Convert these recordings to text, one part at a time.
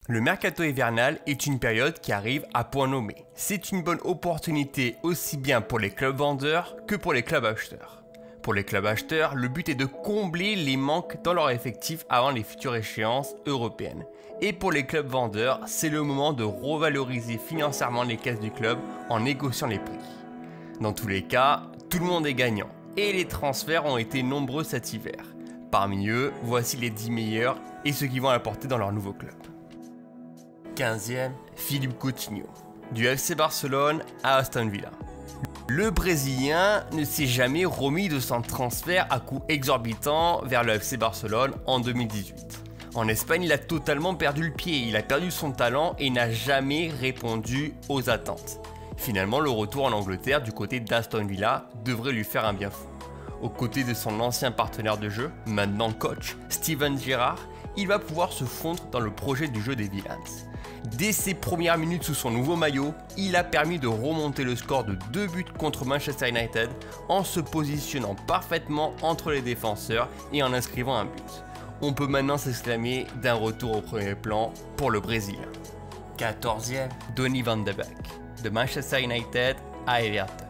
Le mercato hivernal est une période qui arrive à point nommé. C'est une bonne opportunité aussi bien pour les clubs vendeurs que pour les clubs acheteurs. Pour les clubs acheteurs, le but est de combler les manques dans leur effectif avant les futures échéances européennes. Et pour les clubs vendeurs, c'est le moment de revaloriser financièrement les caisses du club en négociant les prix. Dans tous les cas, tout le monde est gagnant et les transferts ont été nombreux cet hiver. Parmi eux, voici les 10 meilleurs et ceux qui vont apporter dans leur nouveau club. 15e, Philippe Coutinho, du FC Barcelone à Aston Villa. Le Brésilien ne s'est jamais remis de son transfert à coût exorbitant vers le FC Barcelone en 2018. En Espagne, il a totalement perdu le pied, il a perdu son talent et n'a jamais répondu aux attentes. Finalement, le retour en Angleterre du côté d'Aston Villa devrait lui faire un bien fou. Aux côtés de son ancien partenaire de jeu, maintenant coach, Steven Gerrard, il va pouvoir se fondre dans le projet du jeu des Villains. Dès ses premières minutes sous son nouveau maillot, il a permis de remonter le score de 2 buts contre Manchester United en se positionnant parfaitement entre les défenseurs et en inscrivant un but. On peut maintenant s'exclamer d'un retour au premier plan pour le Brésilien. 14e, Donny van de Beek, de Manchester United à Everton.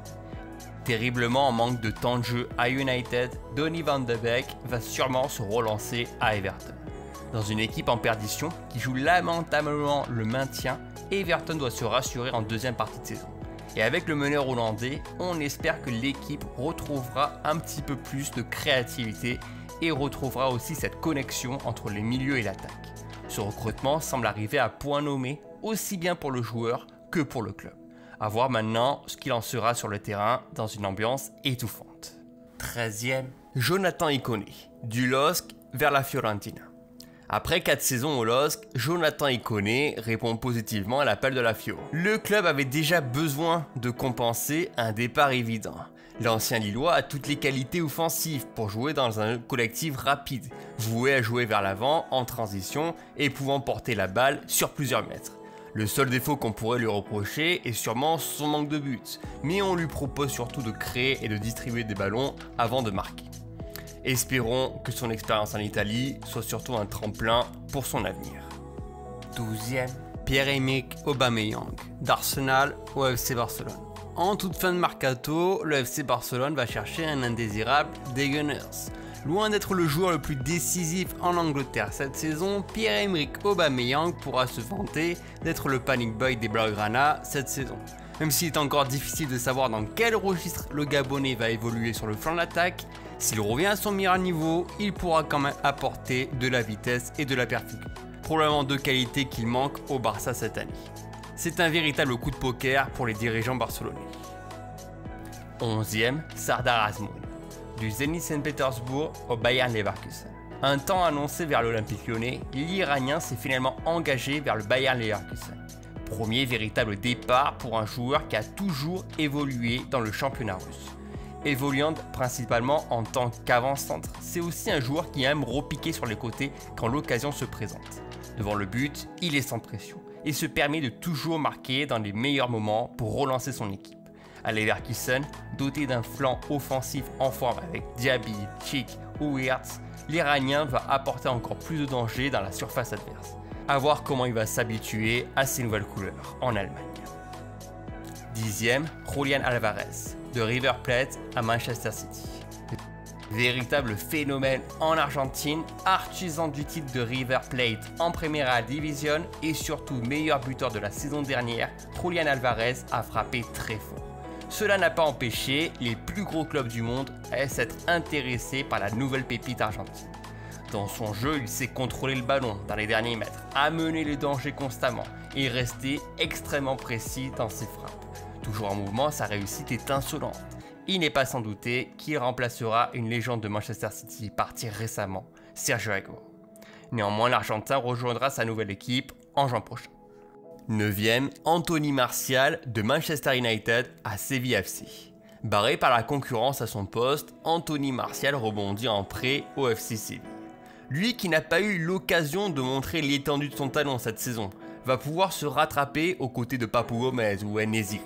Terriblement en manque de temps de jeu à United, Donny van de Beek va sûrement se relancer à Everton. Dans une équipe en perdition qui joue lamentablement le maintien, Everton doit se rassurer en deuxième partie de saison. Et avec le meneur hollandais, on espère que l'équipe retrouvera un petit peu plus de créativité et retrouvera aussi cette connexion entre les milieux et l'attaque. Ce recrutement semble arriver à point nommé aussi bien pour le joueur que pour le club. À voir maintenant ce qu'il en sera sur le terrain dans une ambiance étouffante. 13e, Jonathan Ikoné, du LOSC vers la Fiorentina. Après 4 saisons au LOSC, Jonathan Ikoné répond positivement à l'appel de la Fio. Le club avait déjà besoin de compenser un départ évident. L'ancien Lillois a toutes les qualités offensives pour jouer dans un collectif rapide, voué à jouer vers l'avant en transition et pouvant porter la balle sur plusieurs mètres. Le seul défaut qu'on pourrait lui reprocher est sûrement son manque de buts, mais on lui propose surtout de créer et de distribuer des ballons avant de marquer. Espérons que son expérience en Italie soit surtout un tremplin pour son avenir. 12e, Pierre-Emerick Aubameyang, d'Arsenal au FC Barcelone. En toute fin de mercato, le FC Barcelone va chercher un indésirable des Gunners. Loin d'être le joueur le plus décisif en Angleterre cette saison, Pierre-Emerick Aubameyang pourra se vanter d'être le panic boy des Blaugrana cette saison. Même s'il est encore difficile de savoir dans quel registre le Gabonais va évoluer sur le flanc d'attaque, s'il revient à son meilleur niveau, il pourra quand même apporter de la vitesse et de la perfusion. Probablement deux qualités qu'il manque au Barça cette année. C'est un véritable coup de poker pour les dirigeants barcelonais. 11e, Sardar Azmoun, du Zenit Saint-Pétersbourg au Bayer Leverkusen. Un temps annoncé vers l'Olympique Lyonnais, l'Iranien s'est finalement engagé vers le Bayer Leverkusen. Premier véritable départ pour un joueur qui a toujours évolué dans le championnat russe. Évoluant principalement en tant qu'avant-centre, c'est aussi un joueur qui aime repiquer sur les côtés quand l'occasion se présente. Devant le but, il est sans pression et se permet de toujours marquer dans les meilleurs moments pour relancer son équipe. À Leverkusen, doté d'un flanc offensif en forme avec Diaby, Schick ou Wirtz, l'Iranien va apporter encore plus de danger dans la surface adverse. À voir comment il va s'habituer à ces nouvelles couleurs en Allemagne. 10e, Julián Álvarez, de River Plate à Manchester City. Véritable phénomène en Argentine, artisan du titre de River Plate en Primera Division et surtout meilleur buteur de la saison dernière, Julián Álvarez a frappé très fort. Cela n'a pas empêché les plus gros clubs du monde à s'être intéressés par la nouvelle pépite argentine. Dans son jeu, il sait contrôler le ballon dans les derniers mètres, amener le danger constamment et rester extrêmement précis dans ses frappes. Toujours en mouvement, sa réussite est insolente. Il n'est pas sans douter qu'il remplacera une légende de Manchester City partie récemment, Sergio Aguero. Néanmoins, l'Argentin rejoindra sa nouvelle équipe en juin prochain. 9e, Anthony Martial de Manchester United à Séville FC. Barré par la concurrence à son poste, Anthony Martial rebondit en prêt au FC Séville. Lui qui n'a pas eu l'occasion de montrer l'étendue de son talent cette saison, va pouvoir se rattraper aux côtés de Papu Gomez ou En-Nesyri.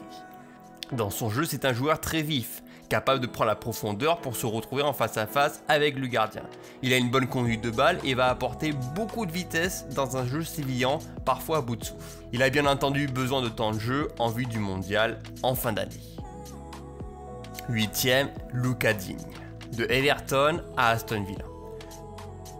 Dans son jeu, c'est un joueur très vif, capable de prendre la profondeur pour se retrouver en face à face avec le gardien. Il a une bonne conduite de balle et va apporter beaucoup de vitesse dans un jeu sévillant, parfois à bout de souffle. Il a bien entendu besoin de temps de jeu en vue du mondial en fin d'année. 8e, Lucas Digne, de Everton à Aston Villa.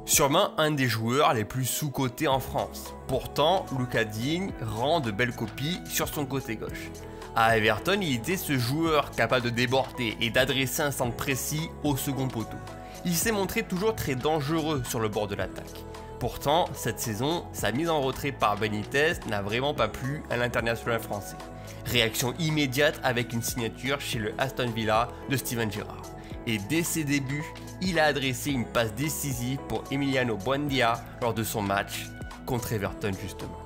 Sûrement un des joueurs les plus sous-cotés en France. Pourtant, Lucas Digne rend de belles copies sur son côté gauche. À Everton, il était ce joueur capable de déborder et d'adresser un centre précis au second poteau. Il s'est montré toujours très dangereux sur le bord de l'attaque. Pourtant, cette saison, sa mise en retrait par Benitez n'a vraiment pas plu à l'international français. Réaction immédiate avec une signature chez le Aston Villa de Steven Gerrard. Et dès ses débuts, il a adressé une passe décisive pour Emiliano Buendia lors de son match contre Everton justement.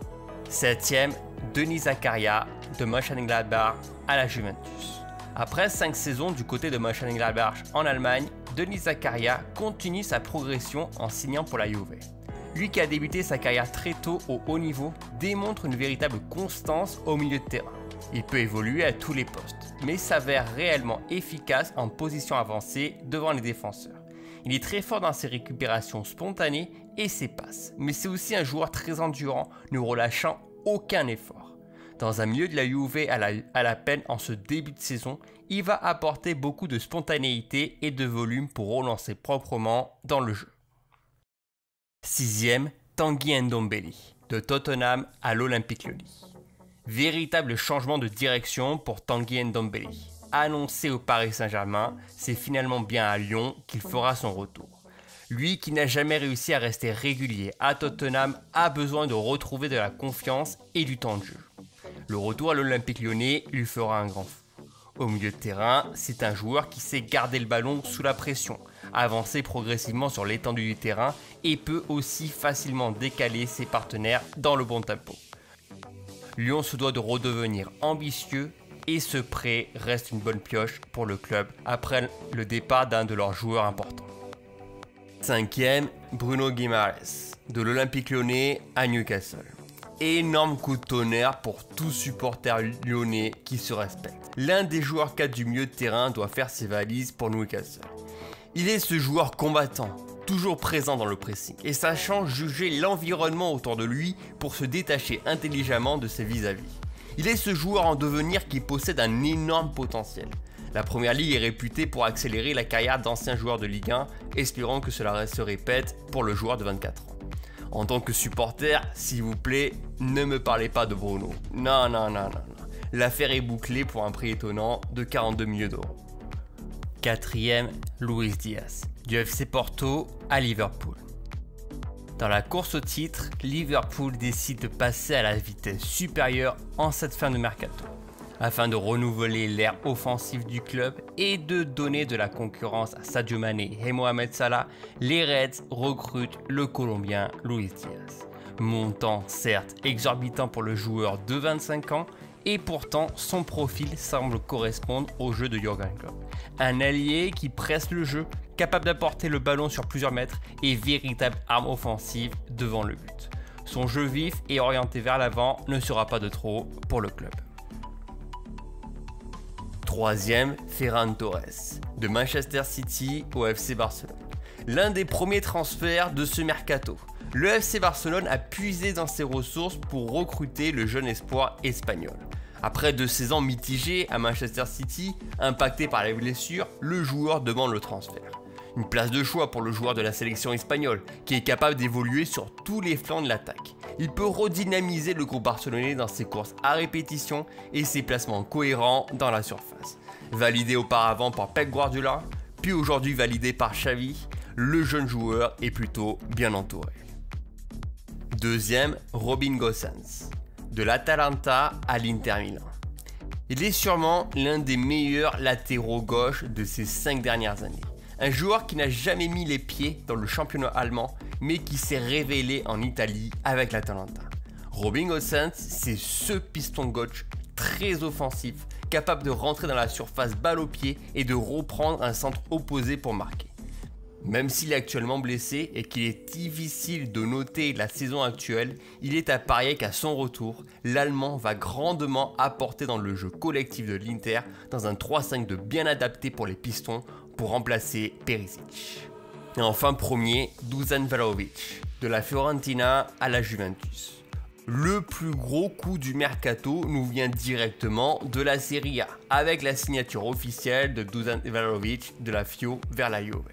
7e, Denis Zakaria de Mönchengladbach à la Juventus. Après 5 saisons du côté de Mönchengladbach en Allemagne, Denis Zakaria continue sa progression en signant pour la Juve. Lui qui a débuté sa carrière très tôt au haut niveau démontre une véritable constance au milieu de terrain. Il peut évoluer à tous les postes, mais s'avère réellement efficace en position avancée devant les défenseurs. Il est très fort dans ses récupérations spontanées et ses passes, mais c'est aussi un joueur très endurant, ne relâchant aucun effort. Dans un milieu de la Juve à la peine en ce début de saison, il va apporter beaucoup de spontanéité et de volume pour relancer proprement dans le jeu. 6e, Tanguy Ndombele, de Tottenham à l'Olympique Lyonnais. Véritable changement de direction pour Tanguy Ndombele. Annoncé au Paris Saint-Germain, c'est finalement bien à Lyon qu'il fera son retour. Lui qui n'a jamais réussi à rester régulier à Tottenham a besoin de retrouver de la confiance et du temps de jeu. Le retour à l'Olympique Lyonnais lui fera un grand fou. Au milieu de terrain, c'est un joueur qui sait garder le ballon sous la pression, avancer progressivement sur l'étendue du terrain et peut aussi facilement décaler ses partenaires dans le bon tempo. Lyon se doit de redevenir ambitieux et ce prêt reste une bonne pioche pour le club après le départ d'un de leurs joueurs importants. 5e, Bruno Guimaraes, de l'Olympique Lyonnais à Newcastle. Énorme coup de tonnerre pour tout supporter lyonnais qui se respecte. L'un des joueurs cadres du milieu de terrain doit faire ses valises pour Newcastle. Il est ce joueur combattant, toujours présent dans le pressing et sachant juger l'environnement autour de lui pour se détacher intelligemment de ses vis-à-vis. Il est ce joueur en devenir qui possède un énorme potentiel. La première ligue est réputée pour accélérer la carrière d'anciens joueurs de Ligue 1, espérons que cela se répète pour le joueur de 24 ans. En tant que supporter, s'il vous plaît, ne me parlez pas de Bruno. Non. L'affaire est bouclée pour un prix étonnant de 42 millions d'euros. 4e, Luis Diaz, du FC Porto à Liverpool. Dans la course au titre, Liverpool décide de passer à la vitesse supérieure en cette fin de mercato, afin de renouveler l'ère offensive du club et de donner de la concurrence à Sadio Mané et Mohamed Salah. Les Reds recrutent le Colombien Luis Diaz. Montant certes exorbitant pour le joueur de 25 ans, et pourtant son profil semble correspondre au jeu de Jürgen Klopp. Un allié qui presse le jeu, capable d'apporter le ballon sur plusieurs mètres et véritable arme offensive devant le but. Son jeu vif et orienté vers l'avant ne sera pas de trop pour le club. 3e, Ferran Torres, de Manchester City au FC Barcelone. L'un des premiers transferts de ce mercato. Le FC Barcelone a puisé dans ses ressources pour recruter le jeune espoir espagnol. Après 2 saisons mitigées à Manchester City, impacté par les blessures, le joueur demande le transfert. Une place de choix pour le joueur de la sélection espagnole, qui est capable d'évoluer sur tous les flancs de l'attaque. Il peut redynamiser le groupe barcelonais dans ses courses à répétition et ses placements cohérents dans la surface. Validé auparavant par Pep Guardiola, puis aujourd'hui validé par Xavi, le jeune joueur est plutôt bien entouré. 2e, Robin Gosens, de l'Atalanta à l'Inter Milan. Il est sûrement l'un des meilleurs latéraux gauche de ces 5 dernières années. Un joueur qui n'a jamais mis les pieds dans le championnat allemand, mais qui s'est révélé en Italie avec l'Atalanta. Robin Gosens, c'est ce piston gauche très offensif, capable de rentrer dans la surface balle au pied et de reprendre un centre opposé pour marquer. Même s'il est actuellement blessé et qu'il est difficile de noter la saison actuelle, il est à parier qu'à son retour, l'Allemand va grandement apporter dans le jeu collectif de l'Inter dans un 3-5-2 bien adapté pour les Pistons pour remplacer Perisic. Et enfin premier, Dusan Vlahovic, de la Fiorentina à la Juventus. Le plus gros coup du mercato nous vient directement de la Serie A, avec la signature officielle de Dusan Vlahovic de la Fio vers la Juve.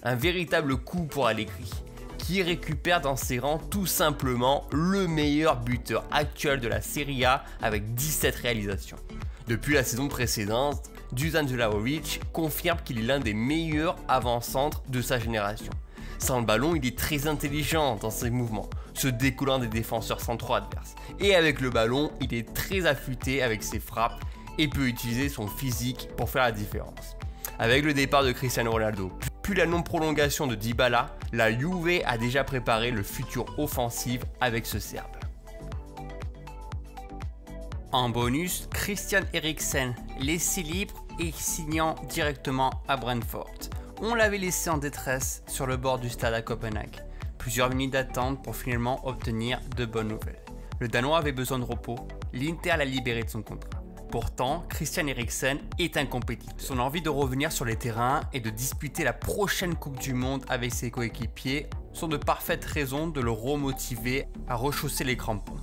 Un véritable coup pour Allegri, qui récupère dans ses rangs tout simplement le meilleur buteur actuel de la Serie A avec 17 réalisations. Depuis la saison précédente, Dusan Vlahovic confirme qu'il est l'un des meilleurs avant-centres de sa génération. Sans le ballon, il est très intelligent dans ses mouvements, se décollant des défenseurs centraux adverses. Et avec le ballon, il est très affûté avec ses frappes et peut utiliser son physique pour faire la différence. Avec le départ de Cristiano Ronaldo, puis la non-prolongation de Dybala, la Juve a déjà préparé le futur offensif avec ce Serbe. En bonus, Christian Eriksen, laissé libre et signant directement à Brentford. On l'avait laissé en détresse sur le bord du stade à Copenhague. Plusieurs minutes d'attente pour finalement obtenir de bonnes nouvelles. Le Danois avait besoin de repos, l'Inter l'a libéré de son contrat. Pourtant, Christian Eriksen est un compétiteur. Son envie de revenir sur les terrains et de disputer la prochaine Coupe du Monde avec ses coéquipiers sont de parfaites raisons de le remotiver à rechausser les crampons.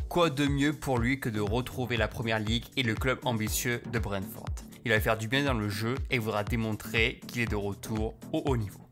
Quoi de mieux pour lui que de retrouver la Première Ligue et le club ambitieux de Brentford. Il va faire du bien dans le jeu et voudra démontrer qu'il est de retour au haut niveau.